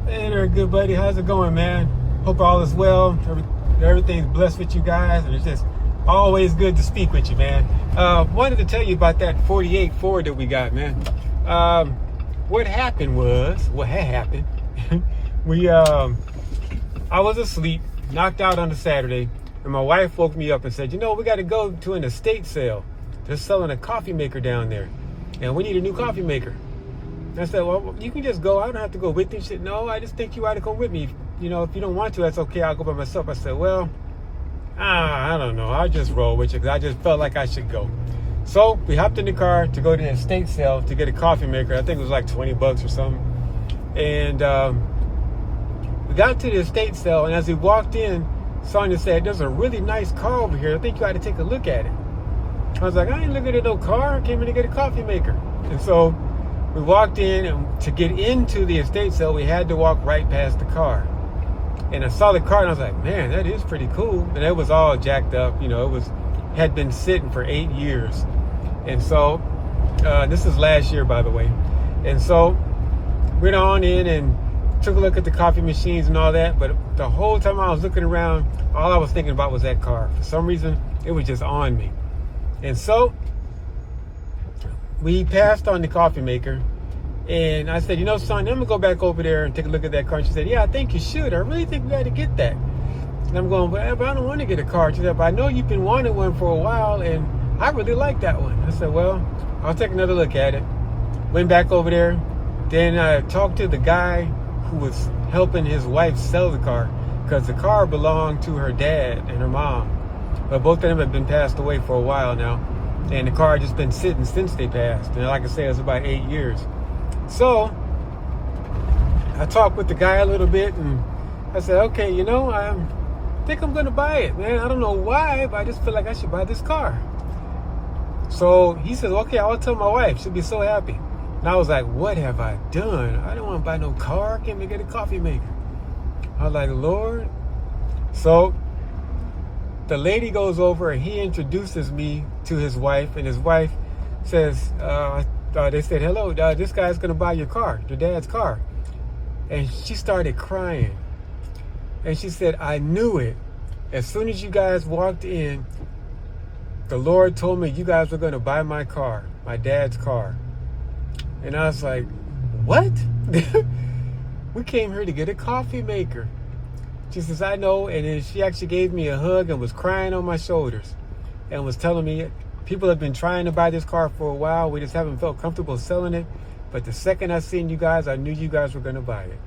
Hey there, good buddy. How's it going, man? Hope all is well. Everything's blessed with you guys, and it's just always good to speak with you, man. Wanted to tell you about that 48 Ford that we got, man. What happened was, what had happened, I was asleep, knocked out on a Saturday, and my wife woke me up and said, we got to go to an estate sale. They're selling a coffee maker down there, and we need a new coffee maker. I said, well, you can just go. I don't have to go with you. She said, no, I just think you ought to go with me. If you don't want to, that's okay. I'll go by myself. I said, well, I don't know. I'll just roll with you because I just felt like I should go. So we hopped in the car to go to the estate sale to get a coffee maker. I think it was like $20 or something. And we got to the estate sale, and as we walked in, Sonia said, there's a really nice car over here. I think you ought to take a look at it. I was like, I ain't looking at no car. I came in to get a coffee maker. And so we walked in, and to get into the estate sale, we had to walk right past the car. And I saw the car, and I was like, man, that is pretty cool. And it was all jacked up. Had been sitting for 8 years. And so, this is last year, by the way. And so, went on in and took a look at the coffee machines and all that. But the whole time I was looking around, all I was thinking about was that car. For some reason, it was just on me. And so, we passed on the coffee maker, and I said, son, I'm going to go back over there and take a look at that car. And she said, yeah, I think you should. I really think we got to get that. And I'm going, but I don't want to get a car. She said, but I know you've been wanting one for a while, and I really like that one. I said, well, I'll take another look at it. Went back over there. Then I talked to the guy who was helping his wife sell the car, because the car belonged to her dad and her mom. But both of them have been passed away for a while now. And the car had just been sitting since they passed. And like I said, it's about 8 years. So I talked with the guy a little bit, and I said, okay, I think I'm going to buy it, man. I don't know why, but I just feel like I should buy this car. So he says, okay, I'll tell my wife. She'll be so happy. And I was like, what have I done? I don't want to buy no car. I can't even get a coffee maker. I was like, Lord. So the lady goes over, and he introduces me to his wife, and his wife says, they said, hello, this guy's going to buy your car, your dad's car. And she started crying. And she said, I knew it. As soon as you guys walked in, the Lord told me you guys were going to buy my car, my dad's car. And I was like, what? We came here to get a coffee maker. She says, I know. And then she actually gave me a hug and was crying on my shoulders and was telling me people have been trying to buy this car for a while. We just haven't felt comfortable selling it. But the second I seen you guys, I knew you guys were going to buy it.